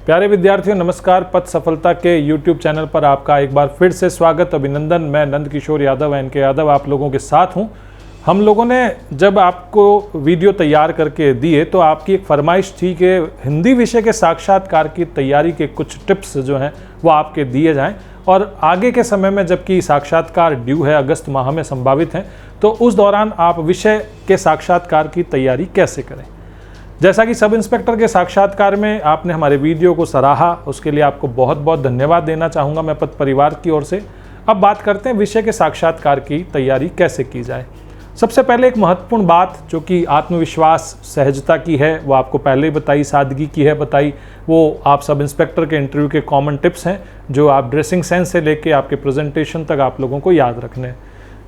प्यारे विद्यार्थियों नमस्कार। पथ सफलता के YouTube चैनल पर आपका एक बार फिर से स्वागत, अभिनंदन। मैं नंद किशोर यादव NK यादव आप लोगों के साथ हूं। हम लोगों ने जब आपको वीडियो तैयार करके दिए तो आपकी एक फरमाइश थी कि हिंदी विषय के साक्षात्कार की तैयारी के कुछ टिप्स जो हैं वो आपके दिए जाएं, और आगे के समय में जबकि साक्षात्कार ड्यू है, अगस्त माह में संभावित हैं, तो उस दौरान आप विषय के साक्षात्कार की तैयारी कैसे करें। जैसा कि सब इंस्पेक्टर के साक्षात्कार में आपने हमारे वीडियो को सराहा, उसके लिए आपको बहुत बहुत धन्यवाद देना चाहूँगा मैं पथ परिवार की ओर से। अब बात करते हैं विषय के साक्षात्कार की तैयारी कैसे की जाए। सबसे पहले एक महत्वपूर्ण बात जो कि आत्मविश्वास सहजता की है वो आपको पहले ही बताई, सादगी की है बताई, वो आप सब इंस्पेक्टर के इंटरव्यू के कॉमन टिप्स हैं जो आप ड्रेसिंग सेंस से लेके आपके प्रेजेंटेशन तक आप लोगों को याद रखने हैं।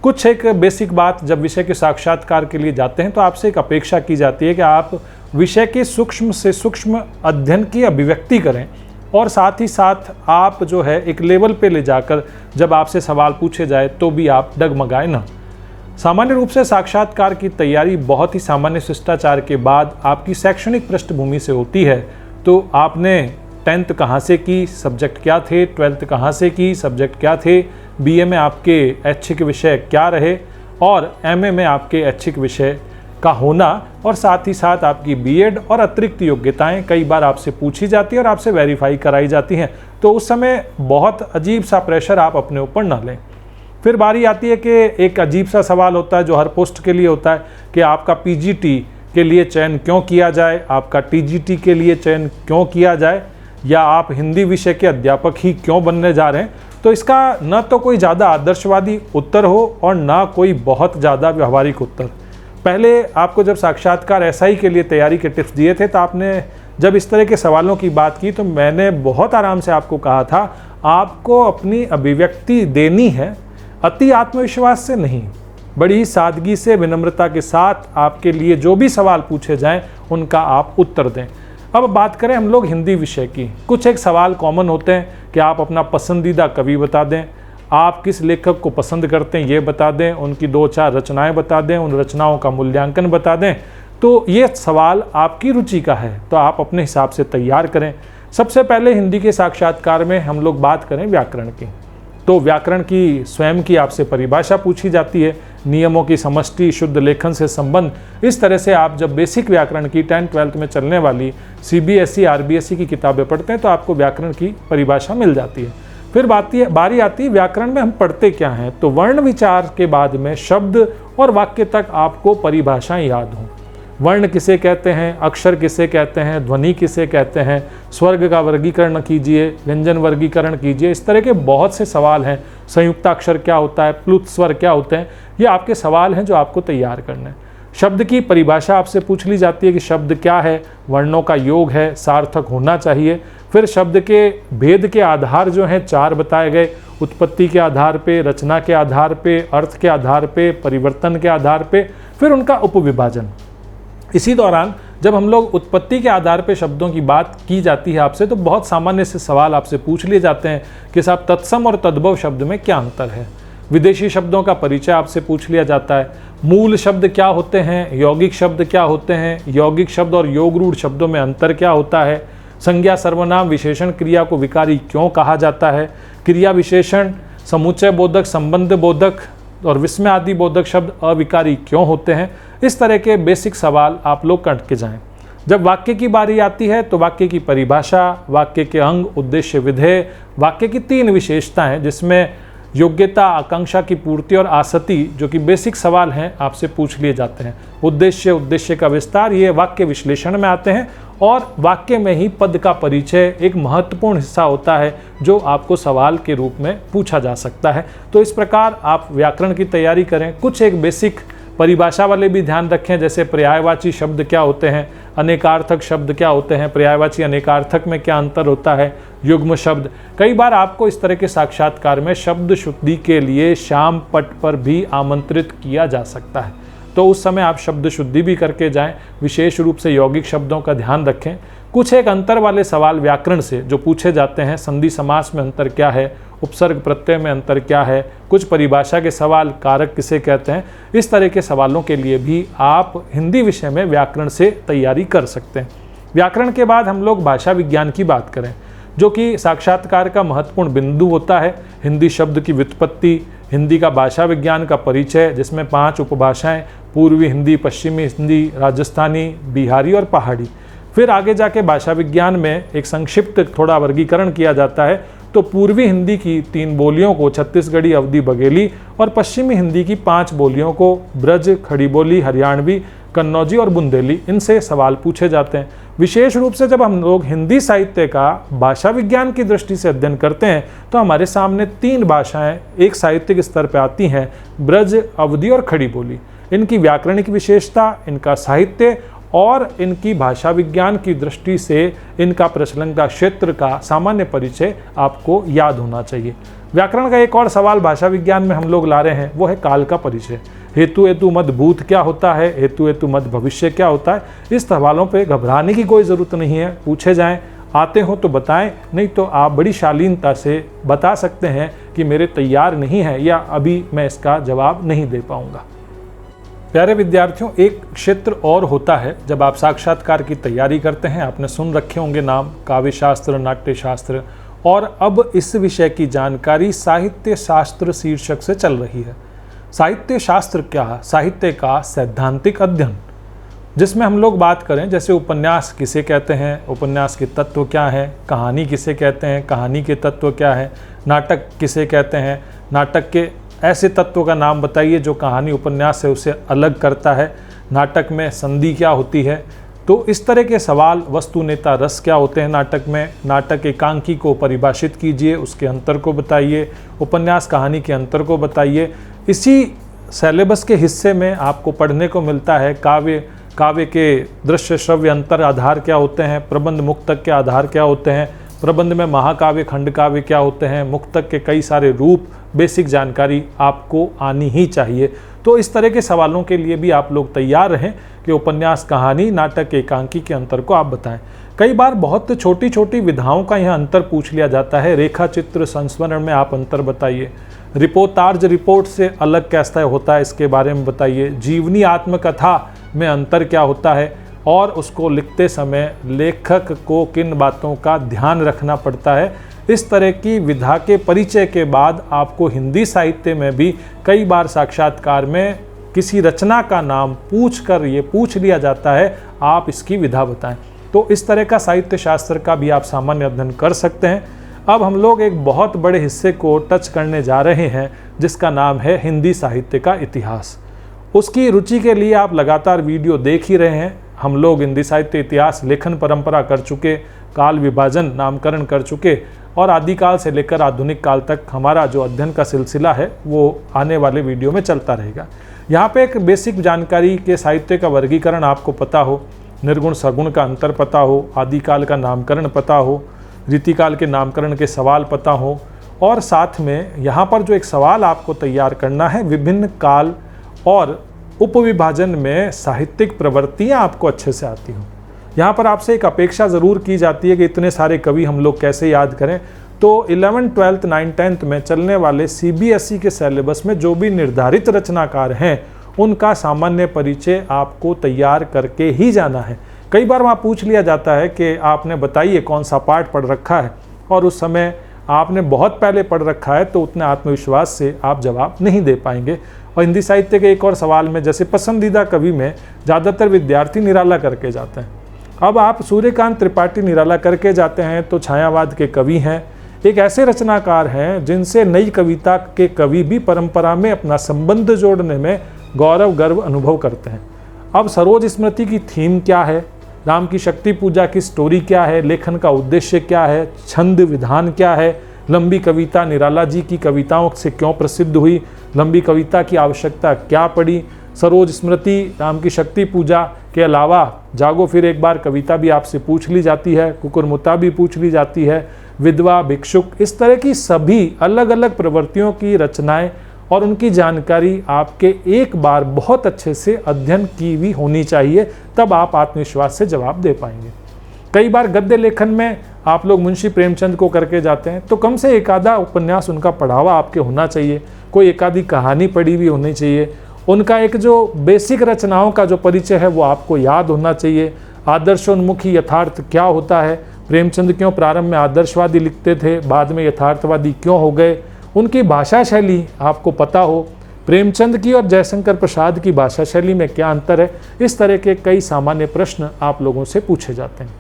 कुछ एक बेसिक बात, जब विषय के साक्षात्कार के लिए जाते हैं तो आपसे एक अपेक्षा की जाती है कि आप विषय के सूक्ष्म से सूक्ष्म अध्ययन की अभिव्यक्ति करें, और साथ ही साथ आप जो है एक लेवल पे ले जाकर जब आपसे सवाल पूछे जाए तो भी आप डगमगाए ना। सामान्य रूप से साक्षात्कार की तैयारी बहुत ही सामान्य शिष्टाचार के बाद आपकी शैक्षणिक पृष्ठभूमि से होती है। तो आपने 10th कहाँ से की, सब्जेक्ट क्या थे, 12th कहाँ से की, सब्जेक्ट क्या थे, BA में आपके ऐच्छिक विषय क्या रहे, और MA में आपके ऐच्छिक विषय का होना, और साथ ही साथ आपकी BEd और अतिरिक्त योग्यताएं कई बार आपसे पूछी जाती है और आपसे वेरीफाई कराई जाती हैं। तो उस समय बहुत अजीब सा प्रेशर आप अपने ऊपर ना लें। फिर बारी आती है कि एक अजीब सा सवाल होता है जो हर पोस्ट के लिए होता है कि आपका PGT के लिए चयन क्यों किया जाए, आपका TGT के लिए चयन क्यों किया जाए, या आप हिंदी विषय के अध्यापक ही क्यों बनने जा रहे हैं। तो इसका न तो कोई ज़्यादा आदर्शवादी उत्तर हो और ना कोई बहुत ज़्यादा व्यवहारिक उत्तर। पहले आपको जब साक्षात्कार SI के लिए तैयारी के टिप्स दिए थे तो आपने जब इस तरह के सवालों की बात की तो मैंने बहुत आराम से आपको कहा था आपको अपनी अभिव्यक्ति देनी है, अति आत्मविश्वास से नहीं, बड़ी सादगी से विनम्रता के साथ आपके लिए जो भी सवाल पूछे जाएं उनका आप उत्तर दें। अब बात करें हम लोग हिंदी विषय की। कुछ एक सवाल कॉमन होते हैं कि आप अपना पसंदीदा कवि बता दें, आप किस लेखक को पसंद करते हैं ये बता दें, उनकी 2-4 रचनाएं बता दें, उन रचनाओं का मूल्यांकन बता दें। तो ये सवाल आपकी रुचि का है तो आप अपने हिसाब से तैयार करें। सबसे पहले हिंदी के साक्षात्कार में हम लोग बात करें व्याकरण की, तो व्याकरण की स्वयं की आपसे परिभाषा पूछी जाती है, नियमों की समष्टि, शुद्ध लेखन से संबंध। इस तरह से आप जब बेसिक व्याकरण की 10th 12th में चलने वाली CBSE RBSE की किताबें पढ़ते हैं तो आपको व्याकरण की परिभाषा मिल जाती है। फिर बारी आती है व्याकरण में हम पढ़ते क्या हैं। तो वर्ण विचार के बाद में शब्द और वाक्य तक आपको परिभाषाएं याद हों। वर्ण किसे कहते हैं, अक्षर किसे कहते हैं, ध्वनि किसे कहते हैं, स्वर्ग का वर्गीकरण कीजिए, व्यंजन वर्गीकरण कीजिए। इस तरह के बहुत से सवाल हैं। संयुक्ताक्षर क्या होता है, प्लुत स्वर क्या होते हैं, ये आपके सवाल हैं जो आपको तैयार करने हैं। शब्द की परिभाषा आपसे पूछ ली जाती है कि शब्द क्या है, वर्णों का योग है, सार्थक होना चाहिए। फिर शब्द के भेद के आधार जो हैं 4 बताए गए, उत्पत्ति के आधार पे, रचना के आधार पे, अर्थ के आधार पे, परिवर्तन के आधार पे, फिर उनका उपविभाजन। इसी दौरान जब हम लोग उत्पत्ति के आधार पे शब्दों की बात की जाती है आपसे तो बहुत सामान्य से सवाल आपसे पूछ लिए जाते हैं कि साहब तत्सम और तद्भव शब्द में क्या अंतर है। विदेशी शब्दों का परिचय आपसे पूछ लिया जाता है। मूल शब्द क्या होते हैं, यौगिक शब्द क्या होते हैं, यौगिक शब्द और योगरूढ़ शब्दों में अंतर क्या होता है, संज्ञा सर्वनाम विशेषण क्रिया को विकारी क्यों कहा जाता है, क्रिया विशेषण समुच्चय बोधक, संबंध बोधक और विस्मय आदि बोधक शब्द अविकारी क्यों होते हैं। इस तरह के बेसिक सवाल आप लोग करके जाएं। जब वाक्य की बारी आती है तो वाक्य की परिभाषा, वाक्य के अंग, उद्देश्य, विधेय, वाक्य की 3 विशेषताएं जिसमें योग्यता, आकांक्षा की पूर्ति और आसक्ति जो कि बेसिक सवाल हैं आपसे पूछ लिए जाते हैं। उद्देश्य का विस्तार ये वाक्य विश्लेषण में आते हैं, और वाक्य में ही पद का परिचय एक महत्वपूर्ण हिस्सा होता है जो आपको सवाल के रूप में पूछा जा सकता है। तो इस प्रकार आप व्याकरण की तैयारी करें। कुछ एक बेसिक परिभाषा वाले भी ध्यान रखें, जैसे पर्यायवाची शब्द क्या होते हैं, अनेकार्थक शब्द क्या होते हैं, पर्यायवाची अनेकार्थक में क्या अंतर होता है, युग्म शब्द। कई बार आपको इस तरह के साक्षात्कार में शब्द शुद्धि के लिए श्याम पट पर भी आमंत्रित किया जा सकता है, तो उस समय आप शब्द शुद्धि भी करके जाएं। विशेष रूप से यौगिक शब्दों का ध्यान रखें। कुछ एक अंतर वाले सवाल व्याकरण से जो पूछे जाते हैं, संधि समास में अंतर क्या है, उपसर्ग प्रत्यय में अंतर क्या है, कुछ परिभाषा के सवाल, कारक किसे कहते हैं, इस तरह के सवालों के लिए भी आप हिंदी विषय में व्याकरण से तैयारी कर सकते हैं। व्याकरण के बाद हम लोग भाषा विज्ञान की बात करें, जो कि साक्षात्कार का महत्वपूर्ण बिंदु होता है। हिंदी शब्द की व्युत्पत्ति, हिंदी का भाषा विज्ञान का परिचय, जिसमें 5 उपभाषाएं, पूर्वी हिंदी, पश्चिमी हिंदी, राजस्थानी, बिहारी और पहाड़ी। फिर आगे जाके भाषा विज्ञान में एक संक्षिप्त थोड़ा वर्गीकरण किया जाता है, तो पूर्वी हिंदी की 3 बोलियों को छत्तीसगढ़ी, अवधी, बघेली और पश्चिमी हिंदी की 5 बोलियों को ब्रज, खड़ी बोली, हरियाणवी, कन्नौजी और बुंदेली, इनसे सवाल पूछे जाते हैं। विशेष रूप से जब हम लोग हिंदी साहित्य का भाषा विज्ञान की दृष्टि से अध्ययन करते हैं तो हमारे सामने 3 भाषाएं एक साहित्यिक स्तर पर आती हैं, ब्रज, अवधी और खड़ी बोली। इनकी व्याकरणिक विशेषता, इनका साहित्य और इनकी भाषा विज्ञान की दृष्टि से इनका प्रचलन का क्षेत्र का सामान्य परिचय आपको याद होना चाहिए। व्याकरण का एक और सवाल भाषा विज्ञान में हम लोग ला रहे हैं, वो है काल का परिचय। हेतु हेतु मद भूत क्या होता है, हेतु हेतु मद भविष्य क्या होता है। इस सवालों पे घबराने की कोई ज़रूरत नहीं है, पूछे जाएं, आते हो तो बताएं, नहीं तो आप बड़ी शालीनता से बता सकते हैं कि मेरे तैयार नहीं है या अभी मैं इसका जवाब नहीं दे पाऊंगा। प्यारे विद्यार्थियों, एक क्षेत्र और होता है जब आप साक्षात्कार की तैयारी करते हैं। आपने सुन रखे होंगे नाम काव्य शास्त्र, नाट्य शास्त्र, और अब इस विषय की जानकारी साहित्य शास्त्र शीर्षक से चल रही है। साहित्य शास्त्र क्या है? साहित्य का सैद्धांतिक अध्ययन, जिसमें हम लोग बात करें जैसे उपन्यास किसे कहते हैं, उपन्यास के तत्व क्या हैं, कहानी किसे कहते हैं, कहानी के तत्व क्या है, नाटक किसे कहते हैं, नाटक के ऐसे तत्वों का नाम बताइए जो कहानी उपन्यास से उसे अलग करता है, नाटक में संधि क्या होती है। तो इस तरह के सवाल, वस्तु नेता रस क्या होते हैं नाटक में, नाटक एकांकी को परिभाषित कीजिए, उसके अंतर को बताइए, उपन्यास कहानी के अंतर को बताइए। इसी सिलेबस के हिस्से में आपको पढ़ने को मिलता है काव्य के दृश्य श्रव्य अंतर आधार क्या होते हैं, प्रबंध मुक्तक के आधार क्या होते हैं, प्रबंध में महाकाव्य खंड काव्य क्या होते हैं, मुक्तक के कई सारे रूप, बेसिक जानकारी आपको आनी ही चाहिए। तो इस तरह के सवालों के लिए भी आप लोग तैयार रहें कि उपन्यास कहानी, नाटक एकांकी के अंतर को आप बताएं। कई बार बहुत छोटी छोटी विधाओं का यहाँ अंतर पूछ लिया जाता है। रेखा चित्र संस्मरण में आप अंतर बताइए, रिपोर्टार्ज रिपोर्ट से अलग कैसा होता है इसके बारे में बताइए, जीवनी आत्मकथा में अंतर क्या होता है और उसको लिखते समय लेखक को किन बातों का ध्यान रखना पड़ता है। इस तरह की विधा के परिचय के बाद आपको हिंदी साहित्य में भी कई बार साक्षात्कार में किसी रचना का नाम पूछकर ये पूछ लिया जाता है, आप इसकी विधा बताएं। तो इस तरह का साहित्य शास्त्र का भी आप सामान्य अध्ययन कर सकते हैं। अब हम लोग एक बहुत बड़े हिस्से को टच करने जा रहे हैं जिसका नाम है हिंदी साहित्य का इतिहास। उसकी रुचि के लिए आप लगातार वीडियो देख ही रहे हैं। हम लोग हिंदी साहित्य इतिहास लेखन परंपरा कर चुके, काल विभाजन नामकरण कर चुके और आदिकाल से लेकर आधुनिक काल तक हमारा जो अध्ययन का सिलसिला है वो आने वाले वीडियो में चलता रहेगा। यहाँ पे एक बेसिक जानकारी के साहित्य का वर्गीकरण आपको पता हो, निर्गुण सगुण का अंतर पता हो, आदिकाल का नामकरण पता हो, रीतिकाल के नामकरण के सवाल पता हो, और साथ में यहाँ पर जो एक सवाल आपको तैयार करना है, विभिन्न काल और उपविभाजन में साहित्यिक प्रवृत्तियाँ आपको अच्छे से आती हों। यहाँ पर आपसे एक अपेक्षा ज़रूर की जाती है कि इतने सारे कवि हम लोग कैसे याद करें। तो 11th, 12th, 9th, 10th में चलने वाले CBSE के सिलेबस में जो भी निर्धारित रचनाकार हैं उनका सामान्य परिचय आपको तैयार करके ही जाना है। कई बार वहाँ पूछ लिया जाता है कि आपने बताइए कौन सा पाठ पढ़ रखा है, और उस समय आपने बहुत पहले पढ़ रखा है तो उतने आत्मविश्वास से आप जवाब नहीं दे पाएंगे। और हिंदी साहित्य के एक और सवाल में जैसे पसंदीदा कवि में ज़्यादातर विद्यार्थी निराला करके जाते हैं। अब आप सूर्यकांत त्रिपाठी निराला करके जाते हैं तो छायावाद के कवि हैं, एक ऐसे रचनाकार हैं जिनसे नई कविता के कवि भी परंपरा में अपना संबंध जोड़ने में गौरव गर्व अनुभव करते हैं। अब सरोज स्मृति की थीम क्या है, राम की शक्ति पूजा की स्टोरी क्या है, लेखन का उद्देश्य क्या है, छंद विधान क्या है, लंबी कविता निराला जी की कविताओं से क्यों प्रसिद्ध हुई, लंबी कविता की आवश्यकता क्या पड़ी, सरोज स्मृति, राम की शक्ति पूजा के अलावा जागो फिर एक बार कविता भी आपसे पूछ ली जाती है, कुकुरमुता भी पूछ ली जाती है, विधवा, भिक्षुक, इस तरह की सभी अलग अलग प्रवृत्तियों की रचनाएं और उनकी जानकारी आपके एक बार बहुत अच्छे से अध्ययन की हुई होनी चाहिए, तब आप आत्मविश्वास से जवाब दे पाएंगे। कई बार गद्य लेखन में आप लोग मुंशी प्रेमचंद को करके जाते हैं तो कम से एक आधा उपन्यास उनका पढ़ा हुआ आपके होना चाहिए, कोई एक आधी कहानी पढ़ी हुई होनी चाहिए, उनका एक जो बेसिक रचनाओं का जो परिचय है वो आपको याद होना चाहिए। आदर्शोन्मुखी यथार्थ क्या होता है, प्रेमचंद क्यों प्रारंभ में आदर्शवादी लिखते थे, बाद में यथार्थवादी क्यों हो गए, उनकी भाषा शैली आपको पता हो, प्रेमचंद की और जयशंकर प्रसाद की भाषा शैली में क्या अंतर है। इस तरह के कई सामान्य प्रश्न आप लोगों से पूछे जाते हैं।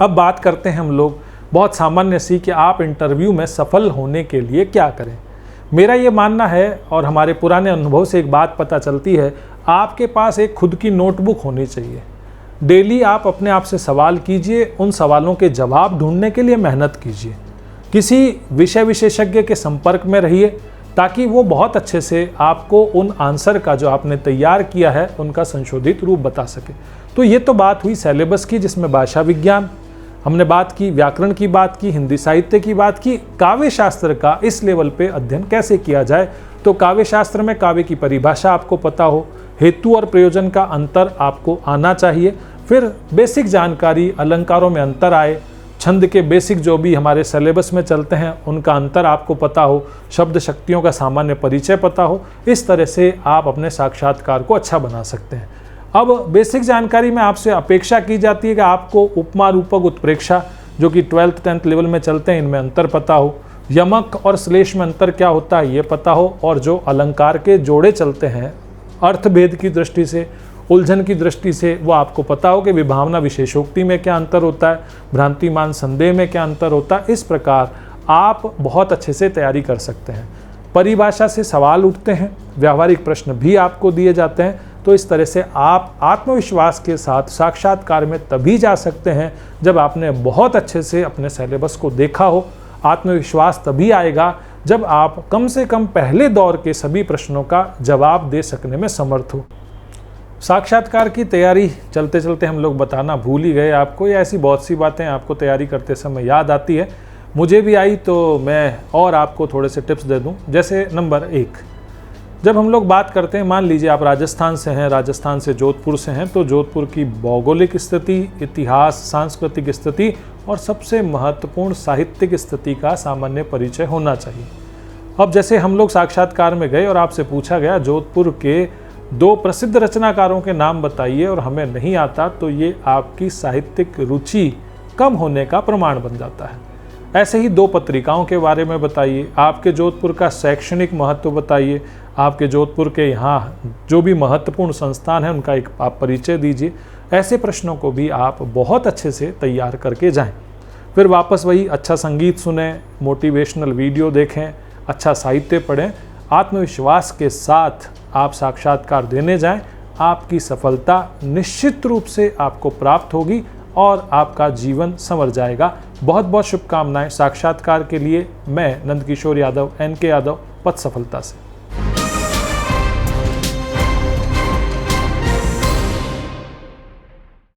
अब बात करते हैं हम लोग बहुत सामान्य सी कि आप इंटरव्यू में सफल होने के लिए क्या करें। मेरा ये मानना है और हमारे पुराने अनुभव से एक बात पता चलती है, आपके पास एक खुद की नोटबुक होनी चाहिए। डेली आप अपने आप से सवाल कीजिए, उन सवालों के जवाब ढूंढने के लिए मेहनत कीजिए, किसी विषय विशेषज्ञ के संपर्क में रहिए ताकि वो बहुत अच्छे से आपको उन आंसर का जो आपने तैयार किया है उनका संशोधित रूप बता सके। तो ये तो बात हुई सिलेबस की, जिसमें भाषा विज्ञान हमने बात की, व्याकरण की बात की, हिंदी साहित्य की बात की। काव्य शास्त्र का इस लेवल पे अध्ययन कैसे किया जाए, तो काव्य शास्त्र में काव्य की परिभाषा आपको पता हो, हेतु और प्रयोजन का अंतर आपको आना चाहिए, फिर बेसिक जानकारी, अलंकारों में अंतर आए, छंद के बेसिक जो भी हमारे सिलेबस में चलते हैं उनका अंतर आपको पता हो, शब्द शक्तियों का सामान्य परिचय पता हो। इस तरह से आप अपने साक्षात्कार को अच्छा बना सकते हैं। अब बेसिक जानकारी में आपसे अपेक्षा की जाती है कि आपको उपमा, रूपक, उत्प्रेक्षा जो कि 12th 10th लेवल में चलते हैं इनमें अंतर पता हो, यमक और श्लेष में अंतर क्या होता है ये पता हो, और जो अलंकार के जोड़े चलते हैं अर्थभेद की दृष्टि से, उलझन की दृष्टि से, वो आपको पता हो कि विभावना विशेषोक्ति में क्या अंतर होता है, भ्रांतिमान संदेह में क्या अंतर होता है। इस प्रकार आप बहुत अच्छे से तैयारी कर सकते हैं। परिभाषा से सवाल उठते हैं, व्यावहारिक प्रश्न भी आपको दिए जाते हैं। तो इस तरह से आप आत्मविश्वास के साथ साक्षात्कार में तभी जा सकते हैं जब आपने बहुत अच्छे से अपने सिलेबस को देखा हो। आत्मविश्वास तभी आएगा जब आप कम से कम पहले दौर के सभी प्रश्नों का जवाब दे सकने में समर्थ हो। साक्षात्कार की तैयारी चलते चलते हम लोग बताना भूल ही गए आपको, या ऐसी बहुत सी बातें आपको तैयारी करते समय याद आती है, मुझे भी आई, तो मैं और आपको थोड़े से टिप्स दे दूं। जैसे नंबर 1, जब हम लोग बात करते हैं, मान लीजिए आप राजस्थान से हैं, राजस्थान से जोधपुर से हैं, तो जोधपुर की भौगोलिक स्थिति, इतिहास, सांस्कृतिक स्थिति और सबसे महत्वपूर्ण साहित्यिक स्थिति का सामान्य परिचय होना चाहिए। अब जैसे हम लोग साक्षात्कार में गए और आपसे पूछा गया जोधपुर के 2 प्रसिद्ध रचनाकारों के नाम बताइए और हमें नहीं आता, तो ये आपकी साहित्यिक रुचि कम होने का प्रमाण बन जाता है। ऐसे ही 2 पत्रिकाओं के बारे में बताइए, आपके जोधपुर का शैक्षणिक महत्व बताइए, आपके जोधपुर के यहाँ जो भी महत्वपूर्ण संस्थान है उनका एक आप परिचय दीजिए। ऐसे प्रश्नों को भी आप बहुत अच्छे से तैयार करके जाएं। फिर वापस वही अच्छा संगीत सुने, मोटिवेशनल वीडियो देखें, अच्छा साहित्य पढ़ें, आत्मविश्वास के साथ आप साक्षात्कार देने जाएं। आपकी सफलता निश्चित रूप से आपको प्राप्त होगी और आपका जीवन संवर जाएगा। बहुत बहुत शुभकामनाएं साक्षात्कार के लिए। मैं नंदकिशोर यादव, NK यादव, पथ सफलता से।